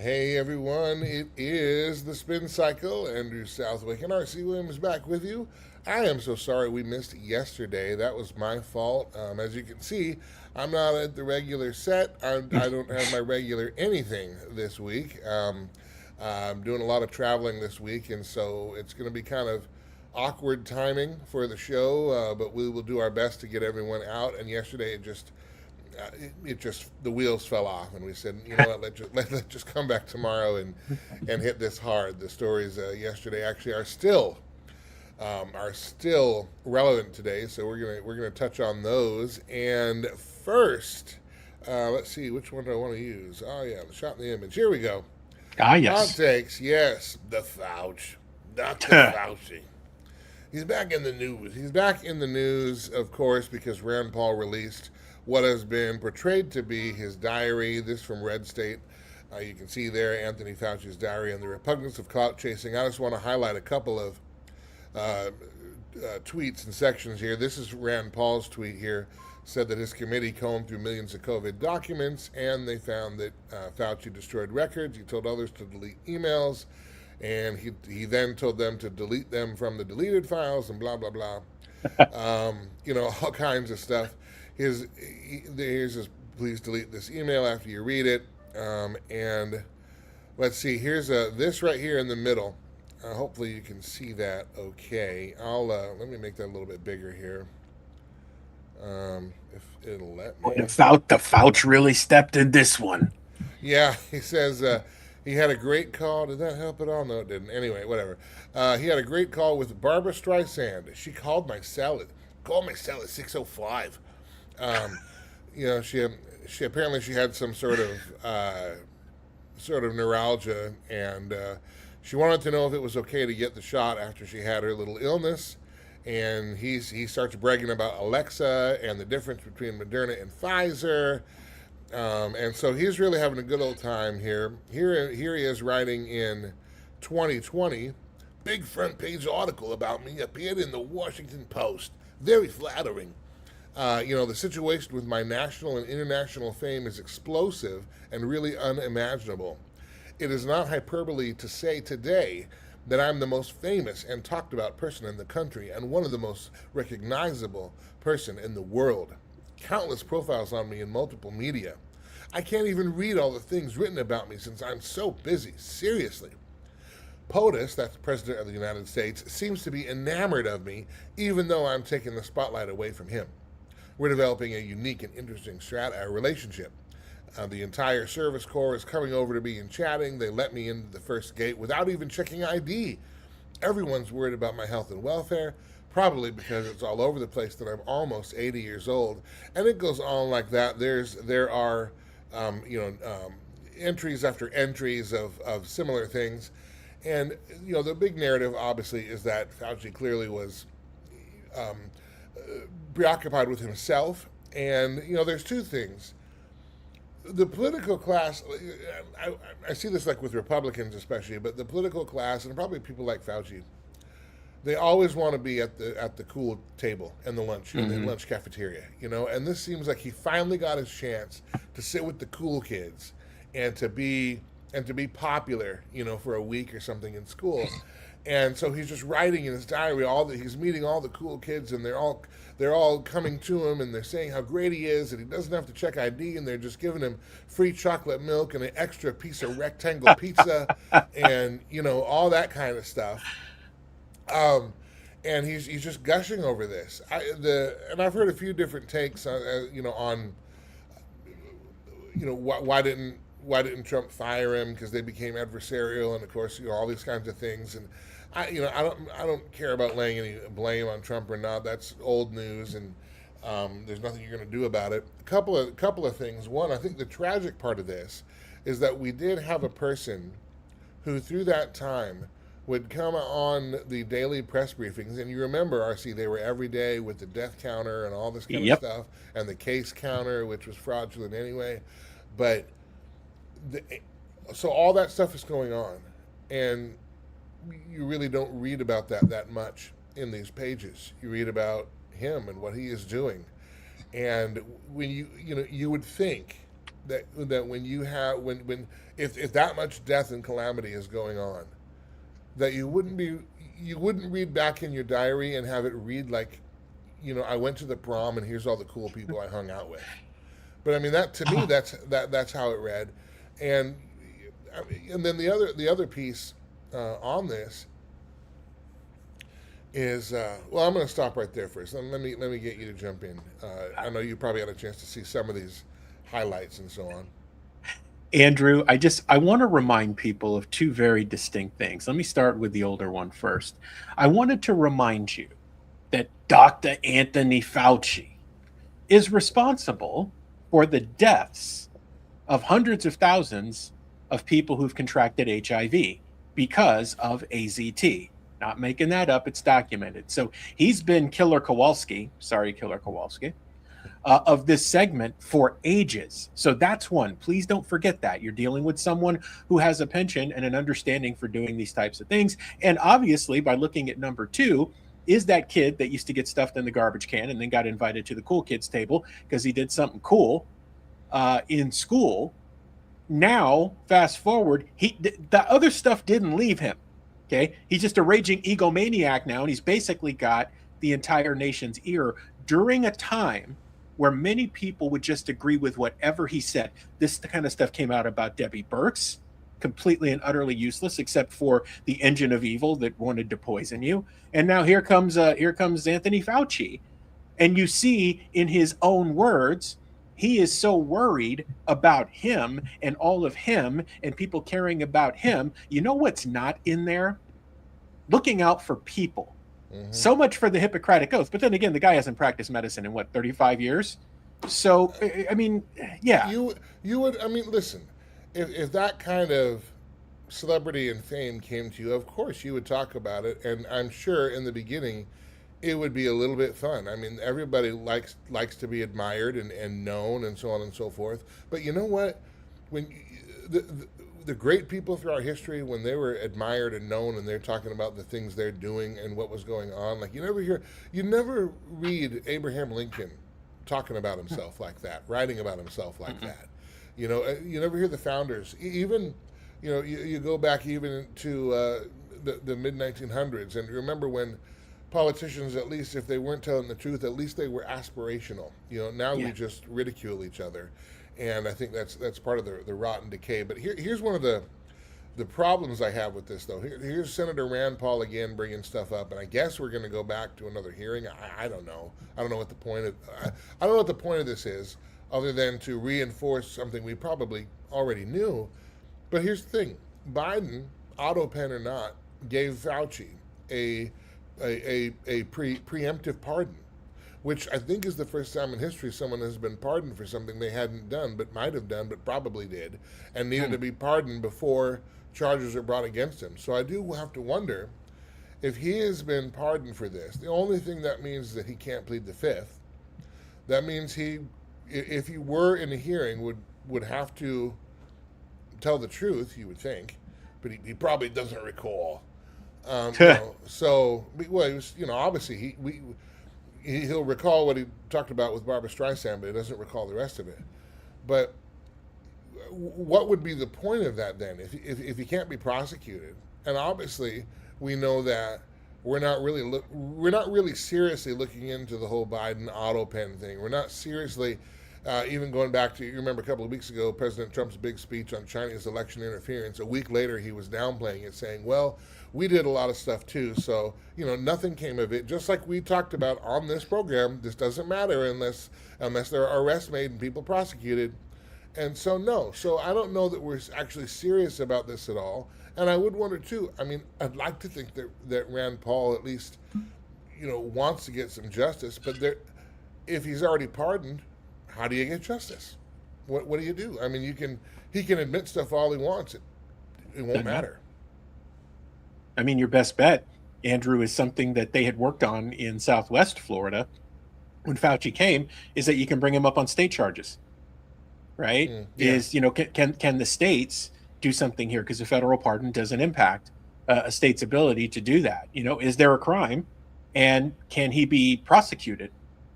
Hey everyone, it is the Spin Cycle. Andrew Southwick and R.C. Williams back with you. I am so sorry we missed yesterday. That was my fault. As you can see, I'm not at the regular set. I don't have my regular anything this week. I'm doing a lot of traveling this week, and so it's going to be kind of awkward timing for the show, but we will do our best to get everyone out. And yesterday it just the wheels fell off, and we said, you know what, let's just come back tomorrow and hit this hard. The stories yesterday actually are still relevant today, so we're gonna touch on those. And first, let's see, which one do I want to use? Oh yeah, the shot in the image. Here we go. Hot Yes. takes, yes, the Fauci, Dr. Fauci. He's back in the news. He's back in the news, of course, because Rand Paul released what has been portrayed to be his diary. This from Red State. You can see there Anthony Fauci's diary and the repugnance of clout chasing. I just want to highlight a couple of tweets and sections here. This is Rand Paul's tweet here. Said that his committee combed through millions of COVID documents and they found that Fauci destroyed records. He told others to delete emails, and he then told them to delete them from the deleted files and blah blah blah. All kinds of stuff. Here's his, please delete this email after you read it. And let's see, here's this right here in the middle. Hopefully you can see that okay. Let me make that a little bit bigger here. If it'll let me. The Fouch really stepped in this one. Yeah, he says he had a great call. Did that help at all? No, it didn't. Anyway, whatever. He had a great call with Barbara Streisand. She called my cell at 6:05. She apparently she had some sort of neuralgia, and she wanted to know if it was okay to get the shot after she had her little illness. And he starts bragging about Alexa and the difference between Moderna and Pfizer. And so he's really having a good old time here. Here he is writing in 2020. Big front page article about me appeared in the Washington Post. Very flattering. The situation with my national and international fame is explosive and really unimaginable. It is not hyperbole to say today that I'm the most famous and talked about person in the country and one of the most recognizable person in the world. Countless profiles on me in multiple media. I can't even read all the things written about me since I'm so busy. Seriously. POTUS, that's the President of the United States, seems to be enamored of me, even though I'm taking the spotlight away from him. We're developing a unique and interesting relationship. The entire service corps is coming over to me and chatting. They let me into the first gate without even checking ID. Everyone's worried about my health and welfare, probably because it's all over the place that I'm almost 80 years old. And it goes on like that. There are entries after entries of similar things. And, the big narrative, obviously, is that Fauci clearly was preoccupied with himself. And, there's two things. The political class, I see this like with Republicans especially, but the political class, and probably people like Fauci, they always want to be at the cool table in the lunch, in the lunch cafeteria, and this seems like he finally got his chance to sit with the cool kids and to be popular, for a week or something in school. And so he's just writing in his diary he's meeting all the cool kids, and they're all coming to him, and they're saying how great he is, and he doesn't have to check ID, and they're just giving him free chocolate milk and an extra piece of rectangle pizza, and all that kind of stuff. And he's just gushing over this. And I've heard a few different takes on why didn't Trump fire him, because they became adversarial, and of course all these kinds of things. And I don't care about laying any blame on Trump or not. That's old news, and there's nothing you're going to do about it. A couple of things. One, I think the tragic part of this is that we did have a person who through that time would come on the daily press briefings, and you remember, RC, they were every day with the death counter and all this kind of stuff, and the case counter, which was fraudulent anyway. But so all that stuff is going on, and you really don't read about that much in these pages. You read about him and what he is doing, and when you would think that when you have when if that much death and calamity is going on, that you wouldn't read back in your diary and have it read like, I went to the prom and here's all the cool people I hung out with. But I mean, that to me, that's how it read, and and then the other piece on this is well, I'm going to stop right there first. Let me get you to jump in. I know you probably had a chance to see some of these highlights and so on. Andrew, I want to remind people of two very distinct things. Let me start with the older one first. I wanted to remind you that Dr. Anthony Fauci is responsible for the deaths of hundreds of thousands of people who've contracted HIV because of AZT. Not making that up, it's documented. So he's been Killer Kowalski, of this segment for ages. So that's one. Please don't forget that. You're dealing with someone who has a penchant and an understanding for doing these types of things. And obviously, by looking at number two, is that kid that used to get stuffed in the garbage can and then got invited to the cool kids table because he did something cool in school. Now, fast forward, the other stuff didn't leave him. Okay, he's just a raging egomaniac now, and he's basically got the entire nation's ear during a time where many people would just agree with whatever he said. This kind of stuff came out about Debbie Birx, completely and utterly useless, except for the engine of evil that wanted to poison you. And now here comes Anthony Fauci, and you see in his own words, he is so worried about him and all of him and people caring about him. You know what's not in there? Looking out for people. Mm-hmm. So much for the Hippocratic Oath. But then again, the guy hasn't practiced medicine in 35 years? So, I mean, yeah. You would, I mean, listen, if that kind of celebrity and fame came to you, of course you would talk about it. And I'm sure in the beginning, it would be a little bit fun. I mean, everybody likes to be admired and known and so on and so forth. But you know what? When the great people throughout history, when they were admired and known and they're talking about the things they're doing and what was going on, like you never read Abraham Lincoln talking about himself like that, writing about himself like that. You never hear the founders, even, you go back even to the mid-1900s, and remember when politicians, at least if they weren't telling the truth, at least they were aspirational. Now we just ridicule each other, and I think that's part of the rotten decay. But here's one of the problems I have with this, though. Here's Senator Rand Paul again bringing stuff up, and I guess we're going to go back to another hearing. I don't know. I don't know what the point of I don't know what the point of this is, other than to reinforce something we probably already knew. But here's the thing: Biden, auto pen or not, gave Fauci a preemptive pardon, which I think is the first time in history someone has been pardoned for something they hadn't done, but might have done, but probably did, and needed to be pardoned before charges are brought against him. So I do have to wonder if he has been pardoned for this. The only thing that means is that he can't plead the fifth. That means if he were in a hearing, would have to tell the truth, you would think, but he probably doesn't recall. So, well, he was, obviously he'll recall what he talked about with Barbara Streisand, but he doesn't recall the rest of it. But what would be the point of that then, if he can't be prosecuted? And obviously, we know that we're not really seriously looking into the whole Biden auto pen thing. We're not seriously. Even going back to, you remember a couple of weeks ago, President Trump's big speech on Chinese election interference. A week later, he was downplaying it, saying, well, we did a lot of stuff too, so, nothing came of it. Just like we talked about on this program, this doesn't matter unless there are arrests made and people prosecuted. And so, no. So I don't know that we're actually serious about this at all. And I would wonder, too, I mean, I'd like to think that Rand Paul at least, wants to get some justice, but if he's already pardoned, how do you get justice? What do you do? I mean, he can admit stuff all he wants. It won't matter. I mean, your best bet, Andrew, is something that they had worked on in Southwest Florida when Fauci came, is that you can bring him up on state charges, right? Yeah. Can the states do something here? Because a federal pardon doesn't impact a state's ability to do that. Is there a crime, and can he be prosecuted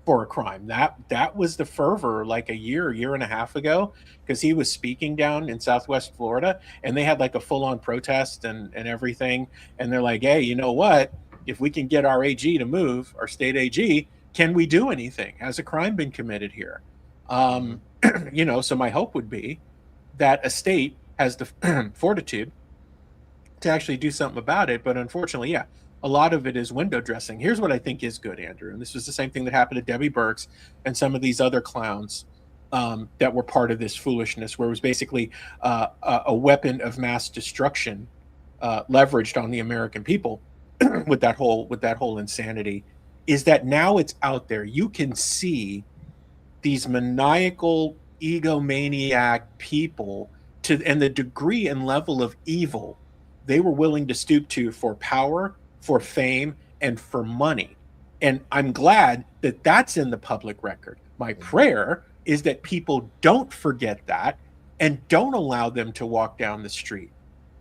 for a crime. That was the fervor like a year and a half ago, because he was speaking down in Southwest Florida, and they had like a full on protest and everything. And they're like, hey, you know what? If we can get our AG to move, our state AG, can we do anything? Has a crime been committed here? Mm-hmm. So my hope would be that a state has the fortitude to actually do something about it. But unfortunately, yeah, a lot of it is window dressing. Here's what I think is good, Andrew. And this was the same thing that happened to Debbie Burks and some of these other clowns that were part of this foolishness, where it was basically a weapon of mass destruction leveraged on the American people with that whole insanity. Is that now it's out there? You can see these maniacal egomaniac people and the degree and level of evil they were willing to stoop to for power, for fame, and for money. And I'm glad that that's in the public record. My prayer is that people don't forget that and don't allow them to walk down the street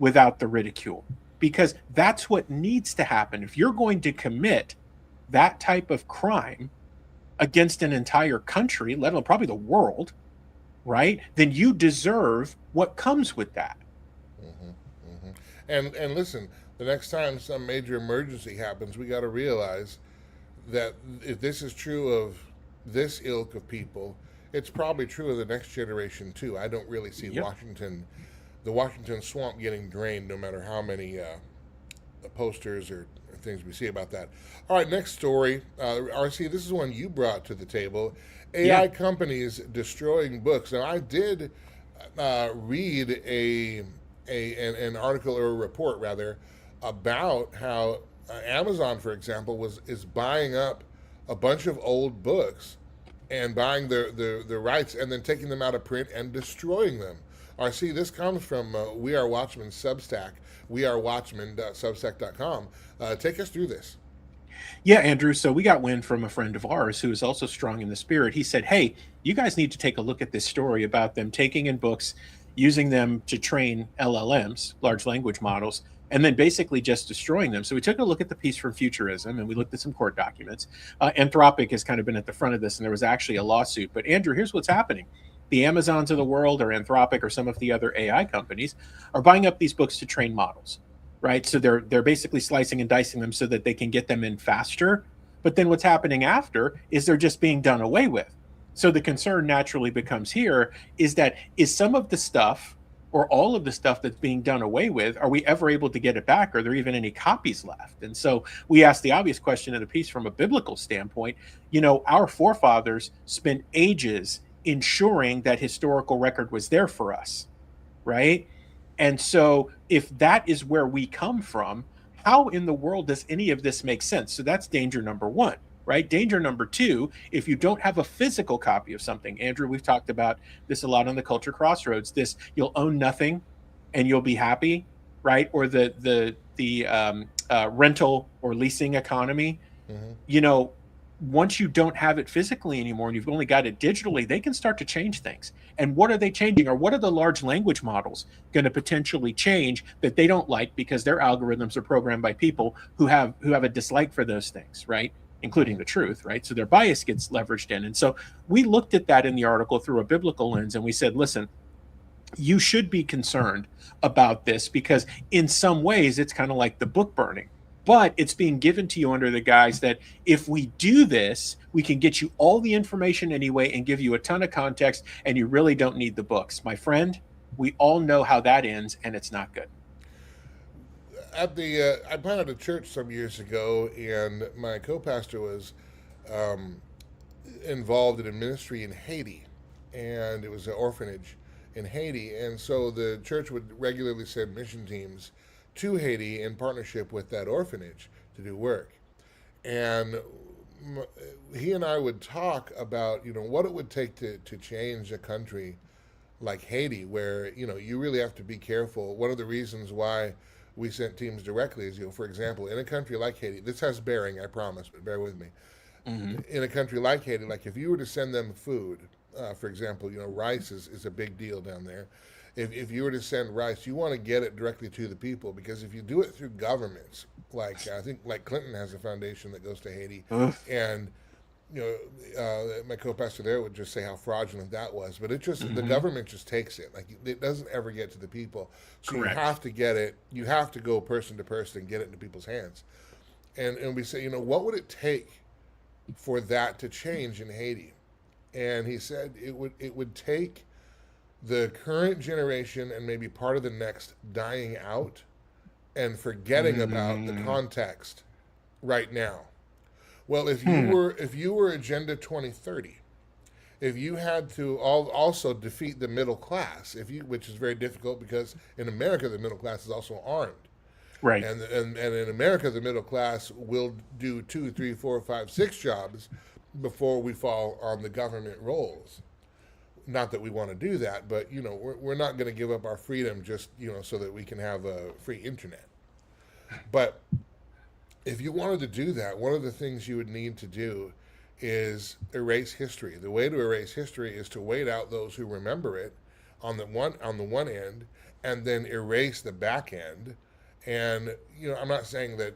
without the ridicule, because that's what needs to happen. If you're going to commit that type of crime against an entire country, let alone probably the world, right, then you deserve what comes with that. Mm-hmm. Mm-hmm. And listen, the next time some major emergency happens, we got to realize that if this is true of this ilk of people, it's probably true of the next generation too. I don't really see Yep. the Washington swamp getting drained, no matter how many posters or things we see about that. All right, next story. RC, this is one you brought to the table. AI Yeah. companies destroying books. Now, I did read an article, or a report rather, about how Amazon, for example, is buying up a bunch of old books and buying the rights and then taking them out of print and destroying them. RC, this comes from We Are Watchmen Substack, wearewatchmen.substack.com. Take us through this. Yeah, Andrew. So we got wind from a friend of ours who is also strong in the spirit. He said, hey, you guys need to take a look at this story about them taking in books, using them to train LLMs, large language models, and then basically just destroying them. So we took a look at the piece from Futurism, and we looked at some court documents. Anthropic has kind of been at the front of this, and there was actually a lawsuit. But Andrew, here's what's happening. The Amazons of the world, or Anthropic, or some of the other AI companies, are buying up these books to train models, right? So they're basically slicing and dicing them so that they can get them in faster. But then what's happening after is they're just being done away with. So the concern naturally becomes here is that is some of the stuff, or all of the stuff that's being done away with, are we ever able to get it back? Are there even any copies left? And so we asked the obvious question in the piece from a biblical standpoint. Our forefathers spent ages ensuring that historical record was there for us, right? And so if that is where we come from, how in the world does any of this make sense? So that's danger number one, right? Danger number two, if you don't have a physical copy of something, Andrew, we've talked about this a lot on the Culture Crossroads, this you'll own nothing and you'll be happy, right? Or the rental or leasing economy. Mm-hmm. Once you don't have it physically anymore and you've only got it digitally, they can start to change things. And what are they changing? Or what are the large language models going to potentially change that they don't like because their algorithms are programmed by people who have a dislike for those things, right? Including the truth, right? So their bias gets leveraged in. And so we looked at that in the article through a biblical lens, and we said, listen, you should be concerned about this because in some ways it's kind of like the book burning. But it's being given to you under the guise that if we do this, we can get you all the information anyway and give you a ton of context, and you really don't need the books. My friend, we all know how that ends, and it's not good. I planted a church some years ago, and my co-pastor was um, involved in a ministry in Haiti, and it was an orphanage in Haiti. And so the church would regularly send mission teams to Haiti in partnership with that orphanage to do work. And he and I would talk about, what it would take to change a country like Haiti, where, you really have to be careful. One of the reasons why we sent teams directly is, for example, in a country like Haiti, this has bearing, I promise, but bear with me. Mm-hmm. In a country like Haiti, like if you were to send them food, for example, rice is a big deal down there. If you were to send rice, you want to get it directly to the people, because if you do it through governments, like I think like Clinton has a foundation that goes to Haiti, Ugh. and you know, my co-pastor there would just say how fraudulent that was, but it just the Hmm. government just takes it. Like it doesn't ever get to the people, so you Correct. have to get it. You have to go person to person and get it into people's hands. And we say, you know, what would it take for that to change in Haiti? And he said it would take the current generation and maybe part of the next dying out and forgetting about the Mm. context right now. Well, if you Hmm. were if you were Agenda 2030, if you had to also defeat the middle class, if you which is very difficult because in America the middle class is also armed, Right. and in America the middle class will do two, three, four, five, six jobs before we fall on the government rolls. Not that we want to do that, but you know we're not going to give up our freedom just so that we can have a free internet. But if you wanted to do that, one of the things you would need to do is erase history. The way to erase history is to wait out those who remember it on the one end, and then erase the back end. And I'm not saying that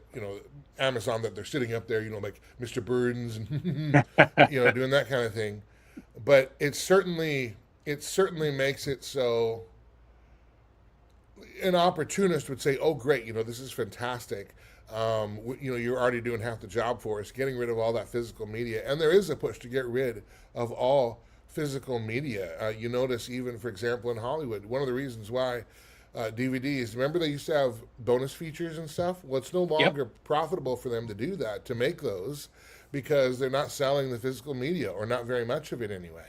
Amazon that they're sitting up there, like Mr. Burns and doing that kind of thing, but it certainly makes it so an opportunist would say, "Oh, great, this is fantastic. You're already doing half the job for us, getting rid of all that physical media." And there is a push to get rid of all physical media. You notice, even for example, in Hollywood, one of the reasons why DVDs. Remember, they used to have bonus features and stuff. Well, it's no Yep. longer profitable for them to do that, to make those, because they're not selling the physical media, or not very much of it anyway.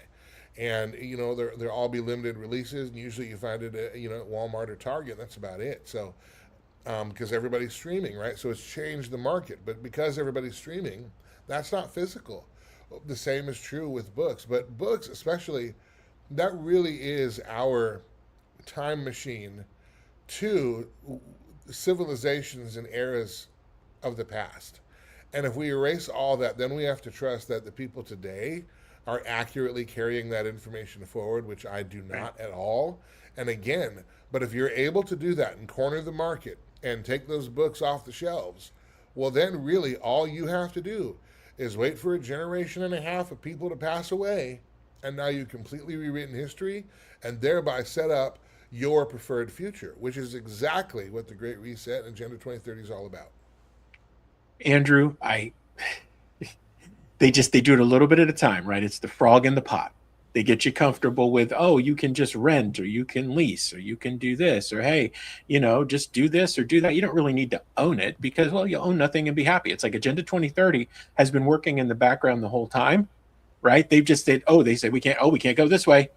And they'll all be limited releases, and usually you find it at Walmart or Target. That's about it. So because everybody's streaming, right? So it's changed the market. But because everybody's streaming, that's not physical. The same is true with books. But books, especially, that really is our time machine to civilizations and eras of the past. And if we erase all that, then we have to trust that the people today are accurately carrying that information forward, which I do Right. not at all. And again, but if you're able to do that and corner the market and take those books off the shelves, well, then really all you have to do is wait for a generation and a half of people to pass away. And now you've completely rewritten history and thereby set up your preferred future, which is exactly what the Great Reset and Agenda 2030 is all about. Andrew, I they do it a little bit at a time, right? It's the frog in the pot. They get you comfortable with, oh, you can just rent or you can lease or you can do this or hey, just do this or do that. You don't really need to own it because well, you own nothing and be happy. It's like Agenda 2030 has been working in the background the whole time, right? They've just said, oh, they say we can't go this way,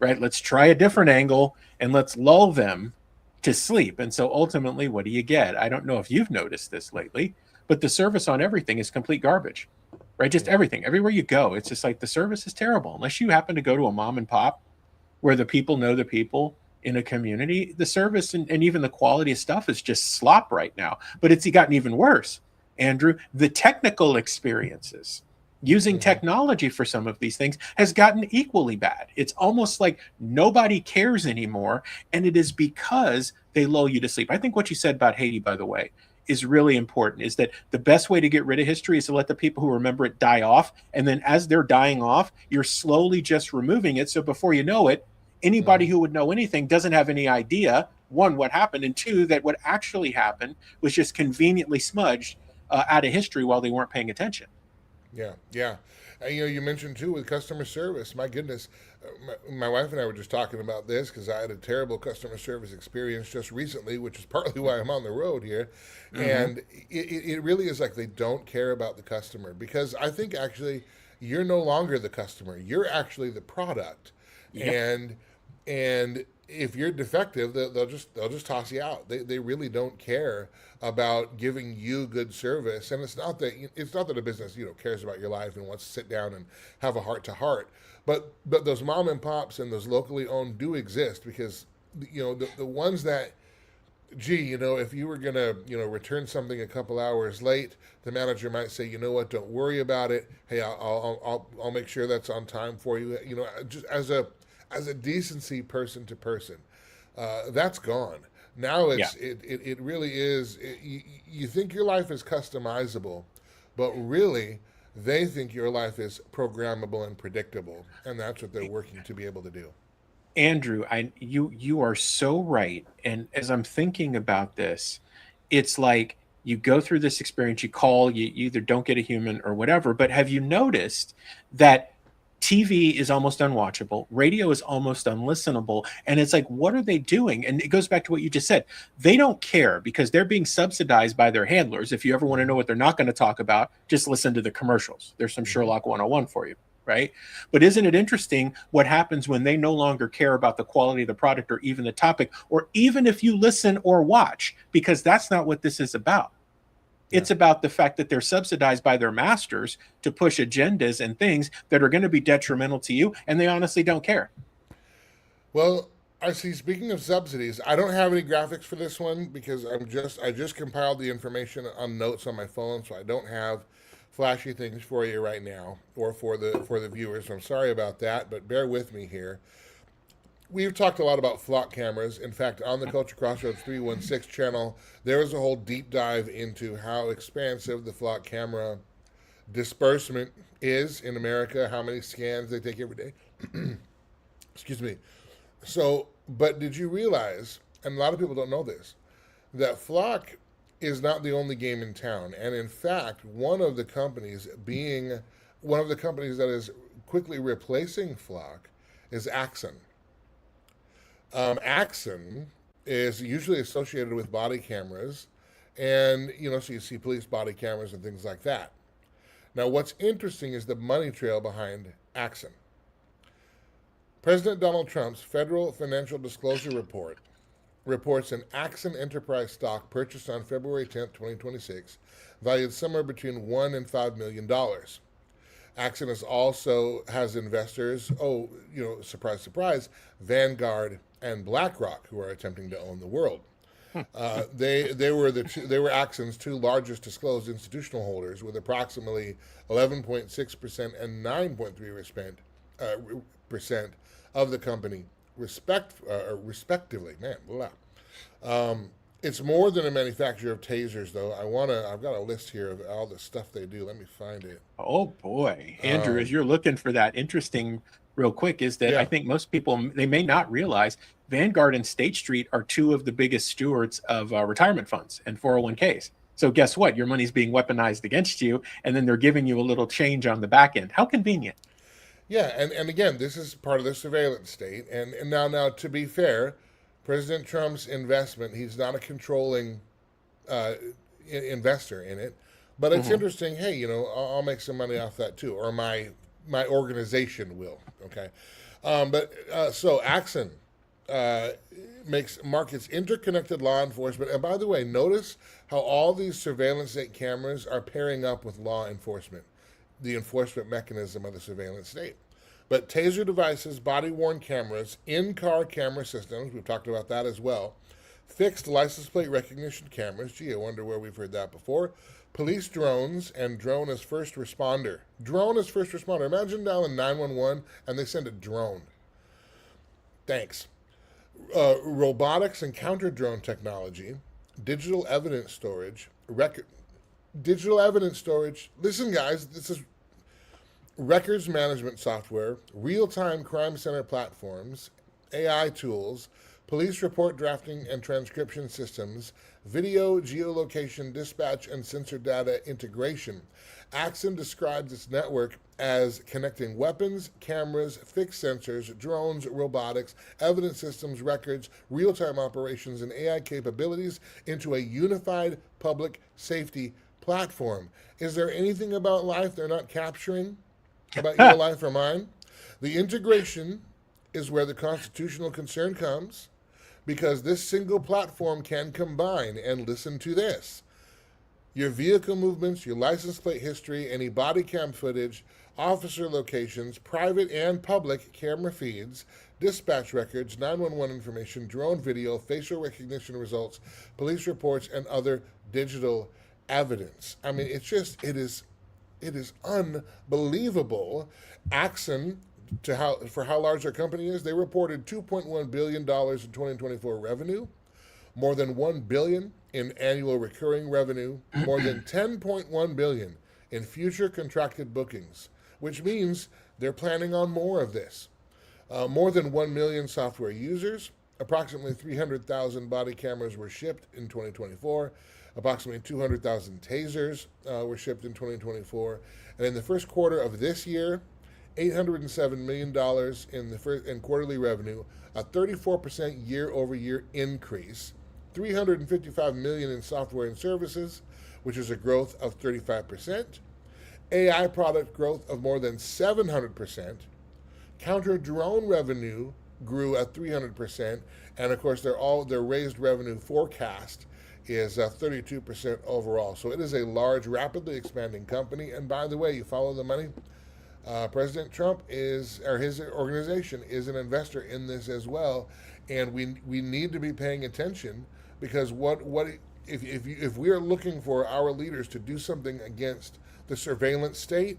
right? Let's try a different angle and let's lull them to sleep. And so ultimately, what do you get? I don't know if you've noticed this lately, but the service on everything is complete garbage, right? Just Yeah. everything, everywhere you go, it's just like the service is terrible. Unless you happen to go to a mom and pop where the people know the people in a community, the service and even the quality of stuff is just slop right now. But it's gotten even worse, Andrew. The technical experiences using Mm-hmm. technology for some of these things has gotten equally bad. It's almost like nobody cares anymore. And it is because they lull you to sleep. I think what you said about Haiti, by the way, is really important is that the best way to get rid of history is to let the people who remember it die off. And then as they're dying off, you're slowly just removing it. So before you know it, Mm-hmm. anybody who would know anything doesn't have any idea, one, what happened, and two, that what actually happened was just conveniently smudged out of history while they weren't paying attention. Yeah, yeah. And, you mentioned too with customer service. My goodness, my wife and I were just talking about this because I had a terrible customer service experience just recently, which is partly why I'm on the road here. Mm-hmm. And it really is like they don't care about the customer, because I think actually you're no longer the customer. You're actually the product, Yep. and and if you're defective, they'll just toss you out. They really don't care about giving you good service. And it's not that a business cares about your life and wants to sit down and have a heart to heart. But those mom and pops and those locally owned do exist, because the ones that, gee, if you were gonna return something a couple hours late, the manager might say, you know what, don't worry about it. Hey, I'll make sure that's on time for you. Just as a decency, person to person, that's gone. Now Yeah. it really is. You think your life is customizable, but really, They think your life is programmable and predictable, and that's what they're working to be able to do. Andrew, you are so right. And as I'm thinking about this, it's like you go through this experience, you call, you either don't get a human or whatever. But have you noticed that TV is almost unwatchable, radio is almost unlistenable, and it's like, what are they doing? And it goes back to what you just said. They don't care because they're being subsidized by their handlers. If you ever want to know what they're not going to talk about, just listen to the commercials. There's some Sherlock 101 for you. Right. But isn't it interesting what happens when they no longer care about the quality of the product or even the topic, or even if you listen or watch, because that's not what this is about. Yeah. It's about the fact that they're subsidized by their masters to push agendas and things that are going to be detrimental to you. And they honestly don't care. Well, I see. Speaking of subsidies, I don't have any graphics for this one because I just compiled the information on notes on my phone, so I don't have flashy things for you right now or for the viewers. So I'm sorry about that, but bear with me here. We've talked a lot about flock cameras. In fact, on the Culture Crossroads 316 channel, there was a whole deep dive into how expansive the flock camera disbursement is in America, how many scans they take every day. Excuse me. So, but did you realize, and a lot of people don't know this, that flock is not the only game in town. And in fact, one of the companies that is quickly replacing flock is Axon. Axon is usually associated with body cameras, and so you see police body cameras and things like that. Now, what's interesting is the money trail behind Axon. President Donald Trump's Federal Financial Disclosure Report reports an Axon Enterprise stock purchased on February 10th, 2026, valued somewhere between $1 and $5 million. Axon has investors, surprise, surprise, Vanguard and BlackRock, who are attempting to own the world. They were Axon's two largest disclosed institutional holders, with approximately 11.6% and 9.3% of the company, respectively. Man, blah. It's more than a manufacturer of tasers, though. I've got a list here of all the stuff they do. Let me find it. Oh boy, Andrew, as you're looking for that, interesting, real quick, is that I think most people, they may not realize Vanguard and State Street are two of the biggest stewards of retirement funds and 401ks. So guess what? Your money's being weaponized against you, and then they're giving you a little change on the back end. How convenient. Yeah, and again, this is part of the surveillance state. And now, to be fair, President Trump's investment, he's not a controlling investor in it. But it's interesting, hey, I'll make some money off that too, or my organization will, okay? So Axon markets interconnected law enforcement. And by the way, notice how all these surveillance state cameras are pairing up with law enforcement, the enforcement mechanism of the surveillance state. But taser devices, body-worn cameras, in-car camera systems, we've talked about that as well, fixed license plate recognition cameras, gee, I wonder where we've heard that before, police drones, and drone as first responder. Drone as first responder. Imagine dialing 911 and they send a drone. Thanks. Robotics and counter-drone technology, digital evidence storage, listen guys, this is records management software, real-time crime center platforms, AI tools, police report drafting and transcription systems, video, geolocation, dispatch, and sensor data integration. Axon describes its network as connecting weapons, cameras, fixed sensors, drones, robotics, evidence systems, records, real-time operations, and AI capabilities into a unified public safety platform. Is there anything about life they're not capturing? About your life or mine? The integration is where the constitutional concern comes, because this single platform can combine, and listen to this, your vehicle movements, your license plate history, any body cam footage, officer locations, private and public camera feeds, dispatch records, 911 information, drone video, facial recognition results, police reports, and other digital evidence. I mean, it is unbelievable. Axon, for how large their company is, they reported $2.1 billion in 2024 revenue, more than $1 billion in annual recurring revenue, more than $10.1 billion in future contracted bookings, which means they're planning on more of this. More than 1 million software users, approximately 300,000 body cameras were shipped in 2024, approximately 200,000 tasers were shipped in 2024, and in the first quarter of this year, $807 million in quarterly revenue, a 34% year-over-year increase, $355 million in software and services, which is a growth of 35%, AI product growth of more than 700%, counter drone revenue grew at 300%, and of course their raised revenue forecast is 32% overall. So it is a large, rapidly expanding company. And by the way, you follow the money. President Trump his organization is an investor in this as well, and we need to be paying attention, because if we are looking for our leaders to do something against the surveillance state,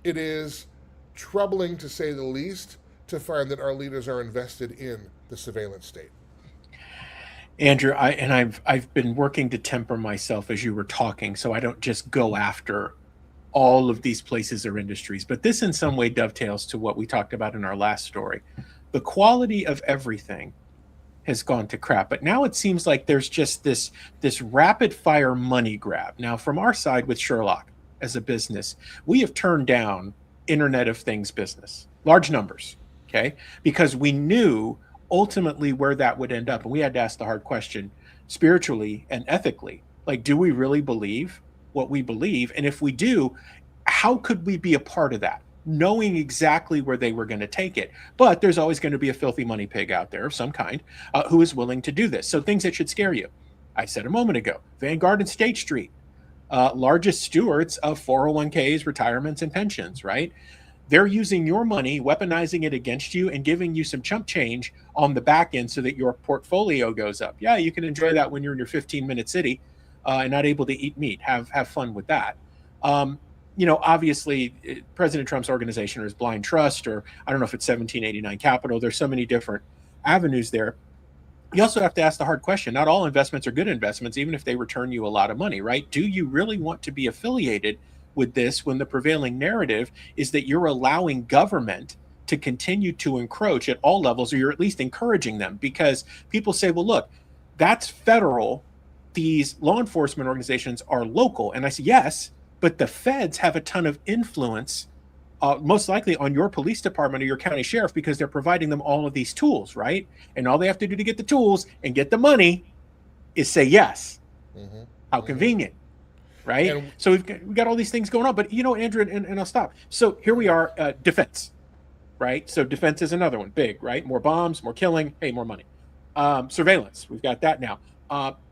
it is troubling, to say the least, to find that our leaders are invested in the surveillance state. Andrew, I've been working to temper myself as you were talking, so I don't just go after all of these places or industries. But this in some way dovetails to what we talked about in our last story. The quality of everything has gone to crap. But now it seems like there's just this rapid fire money grab. Now, from our side with Sherlock as a business, we have turned down Internet of Things business, large numbers, okay? Because we knew ultimately where that would end up. And we had to ask the hard question, spiritually and ethically, like, do we really believe what we believe? And if we do, how could we be a part of that, knowing exactly where they were going to take it? But there's always going to be a filthy money pig out there of some kind who is willing to do this. So things that should scare you. I said a moment ago, Vanguard and State Street, largest stewards of 401ks, retirements, and pensions, right? They're using your money, weaponizing it against you, and giving you some chump change on the back end so that your portfolio goes up. Yeah, you can enjoy that when you're in your 15-minute city and not able to eat meat. Have fun with that. Obviously, President Trump's organization, or his blind trust, or I don't know if it's 1789 Capital. There's so many different avenues there. You also have to ask the hard question. Not all investments are good investments, even if they return you a lot of money, right? Do you really want to be affiliated with this when the prevailing narrative is that you're allowing government to continue to encroach at all levels, or you're at least encouraging them? Because people say, well, look, that's federal. These law enforcement organizations are local. And I say, yes, but the feds have a ton of influence, most likely on your police department or your county sheriff, because they're providing them all of these tools, right? And all they have to do to get the tools and get the money is say yes. Mm-hmm. How convenient. Right. And so we've got all these things going on. But, Andrew, and I'll stop. So here we are, defense. Right. So defense is another one. Big. Right. More bombs, more killing. Hey, more money. Surveillance. We've got that now.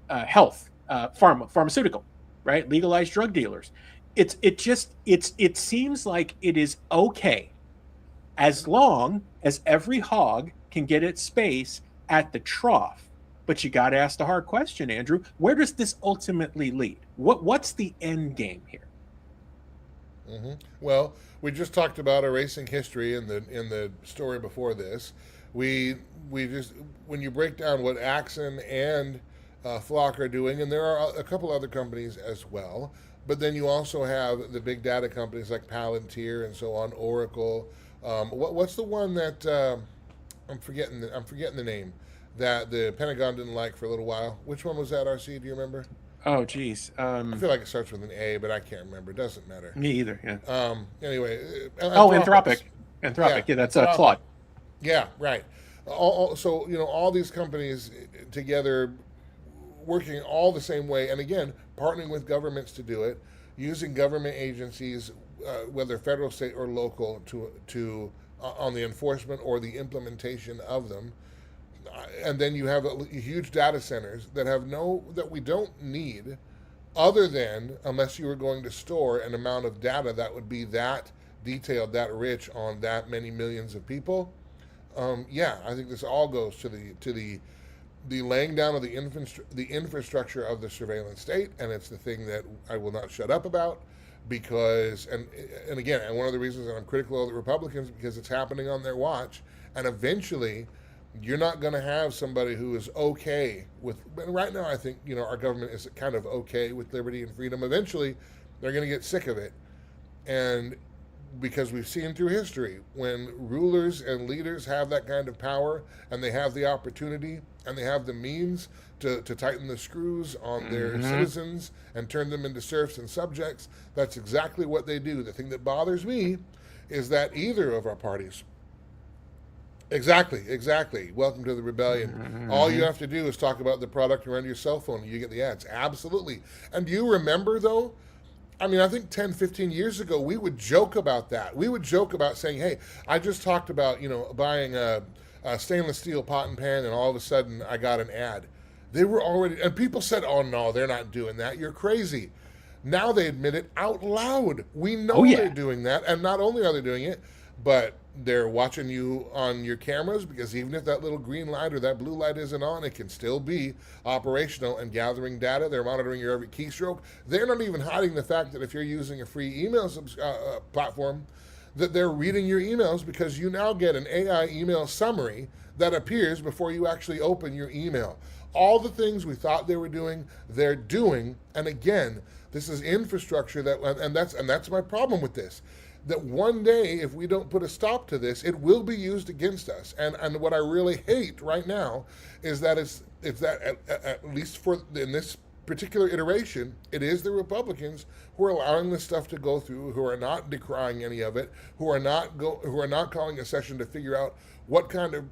Health, pharmaceutical. Right. Legalized drug dealers. It seems like it is okay as long as every hog can get its space at the trough. But you got to ask the hard question, Andrew. Where does this ultimately lead? What's the end game here? Mm-hmm. Well, we just talked about erasing history in the story before this. We just, when you break down what Axon and Flock are doing, and there are a couple other companies as well, but then you also have the big data companies like Palantir and so on, Oracle. What's the one that I'm forgetting the name, that the Pentagon didn't like for a little while? Which one was that, RC? Do you remember? Oh, geez. I feel like it starts with an A, but I can't remember. It doesn't matter. Me either, yeah. Anyway. Anthropic. Yeah, that's Claude. Yeah, right. So, all these companies together working all the same way, and again, partnering with governments to do it, using government agencies, whether federal, state, or local, to on the enforcement or the implementation of them. And then you have huge data centers that we don't need, other than, unless you were going to store an amount of data that would be that detailed, that rich on that many millions of people. I think this all goes to the laying down of the infrastructure of the surveillance state, and it's the thing that I will not shut up about, because and one of the reasons that I'm critical of the Republicans, because it's happening on their watch, and eventually you're not going to have somebody who is okay with. Right now, I think our government is kind of okay with liberty and freedom. Eventually, they're going to get sick of it, And because we've seen through history, when rulers and leaders have that kind of power and they have the opportunity and they have the means to tighten the screws on their citizens and turn them into serfs and subjects, that's exactly what they do. The thing that bothers me is that either of our parties. Exactly. Welcome to the rebellion. All you have to do is talk about the product around your cell phone and you get the ads. Absolutely. And do you remember, though? I mean, I think 10, 15 years ago, we would joke about that. We would joke about saying, hey, I just talked about, buying a stainless steel pot and pan, and all of a sudden I got an ad. They were already, and people said, oh, no, they're not doing that. You're crazy. Now they admit it out loud. We know they're doing that. And not only are they doing it, but they're watching you on your cameras, because even if that little green light or that blue light isn't on, it can still be operational and gathering data. They're monitoring your every keystroke. They're not even hiding the fact that if you're using a free email platform, that they're reading your emails, because you now get an AI email summary that appears before you actually open your email. All the things we thought they were doing, they're doing. And again, this is infrastructure and that's my problem with this. That one day, if we don't put a stop to this, it will be used against us. And what I really hate right now is that it's that at least in this particular iteration, it is the Republicans who are allowing this stuff to go through, who are not decrying any of it, who are not calling a session to figure out what kind of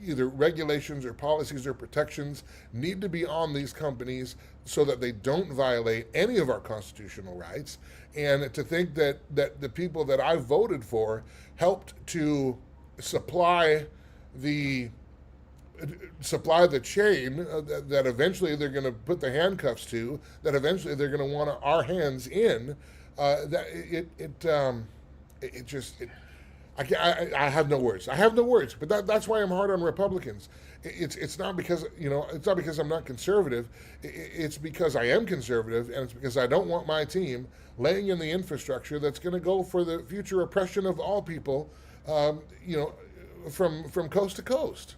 either regulations or policies or protections need to be on these companies so that they don't violate any of our constitutional rights. And to think that the people that I voted for helped to supply the chain that eventually they're going to put the handcuffs to, that eventually they're going to want our hands in, I have no words. I have no words. But that's why I'm hard on Republicans. It's not because I'm not conservative. It's because I am conservative, and it's because I don't want my team laying in the infrastructure that's going to go for the future oppression of all people, from coast to coast.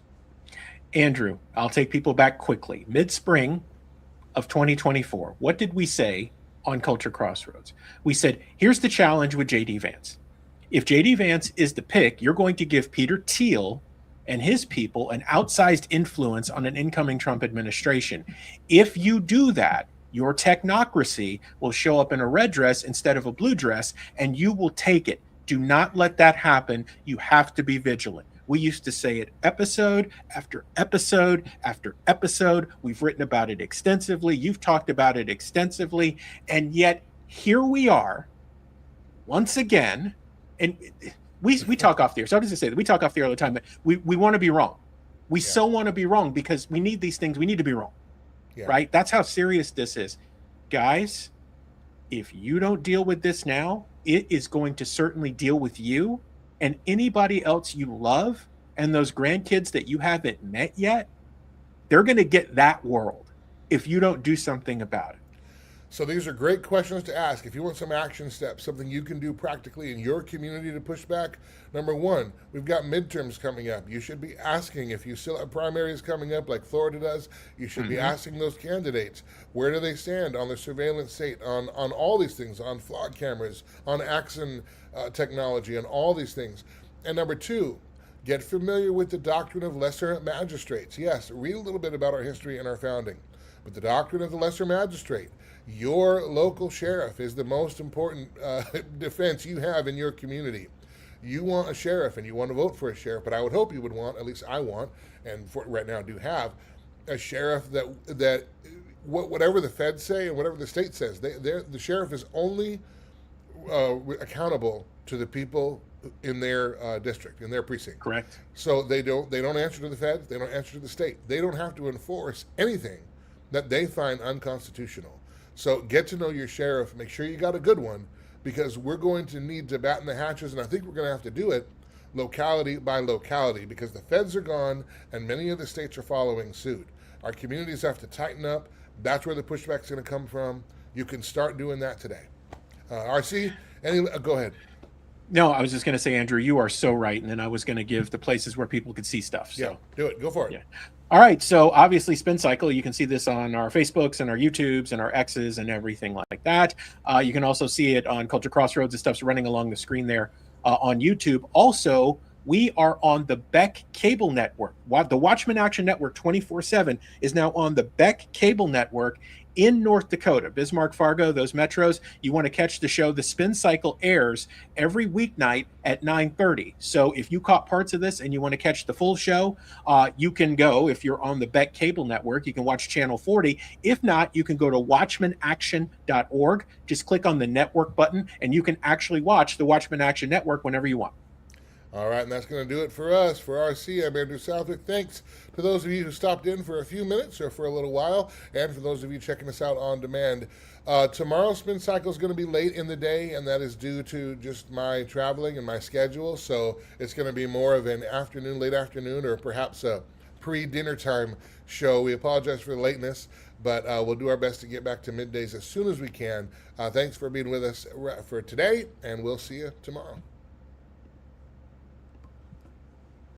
Andrew, I'll take people back quickly. Mid-spring of 2024, what did we say on Culture Crossroads? We said, here's the challenge with J.D. Vance. If J.D. Vance is the pick, you're going to give Peter Thiel and his people an outsized influence on an incoming Trump administration. If you do that, your technocracy will show up in a red dress instead of a blue dress, and you will take it. Do not let that happen. You have to be vigilant. We used to say it episode after episode after episode. We've written about it extensively. You've talked about it extensively. And yet here we are once again. And we talk off the air. So does it say that we talk off the air all the time, but we want to be wrong. We so want to be wrong because we need these things. We need to be wrong. Yeah. Right? That's how serious this is. Guys, if you don't deal with this now, it is going to certainly deal with you and anybody else you love, and those grandkids that you haven't met yet. They're going to get that world if you don't do something about it. So these are great questions to ask. If you want some action steps, something you can do practically in your community to push back, number one, we've got midterms coming up. You should be asking, if you still have primaries coming up like Florida does, you should be asking those candidates, where do they stand on the surveillance state, on all these things, on flood cameras, on Axon technology, and all these things. And number two, get familiar with the doctrine of lesser magistrates. Yes, read a little bit about our history and our founding. But the doctrine of the lesser magistrate, your local sheriff is the most important defense you have in your community. You want a sheriff and you want to vote for a sheriff, but I would hope you would want, at least I want, and right now do have, a sheriff that whatever the feds say and whatever the state says, the sheriff is only accountable to the people in their district, in their precinct. Correct. So they don't answer to the feds, they don't answer to the state. They don't have to enforce anything that they find unconstitutional. So get to know your sheriff, make sure you got a good one, because we're going to need to batten the hatches, and I think we're going to have to do it locality by locality, because the feds are gone and many of the states are following suit. Our communities have to tighten up. That's where the pushback's going to come from. You can start doing that today. RC, go ahead. No, I was just going to say, Andrew, you are so right. And then I was going to give the places where people could see stuff. So. Yeah, do it. Go for it. Yeah. All right, so obviously Spin Cycle, you can see this on our Facebooks and our YouTubes and our X's and everything like that. You can also see it on Culture Crossroads. The stuff's running along the screen there on YouTube. Also, we are on the Beck Cable Network. The Watchmen Action Network 24/7 is now on the Beck Cable Network in North Dakota. Bismarck, Fargo, those metros. You want to catch the show. The Spin Cycle airs every weeknight at 9:30. So if you caught parts of this and you want to catch the full show, you can go. If you're on the Beck Cable Network, you can watch Channel 40. If not, you can go to watchmanaction.org. Just click on the network button, and you can actually watch the Watchmen Action Network whenever you want. All right, and that's going to do it for us. For RC, I'm Andrew Southwick. Thanks to those of you who stopped in for a few minutes or for a little while, and for those of you checking us out on demand. Tomorrow's Spin Cycle is going to be late in the day, and that is due to just my traveling and my schedule. So it's going to be more of an afternoon, late afternoon, or perhaps a pre-dinner time show. We apologize for the lateness, but we'll do our best to get back to middays as soon as we can. Thanks for being with us for today, and we'll see you tomorrow.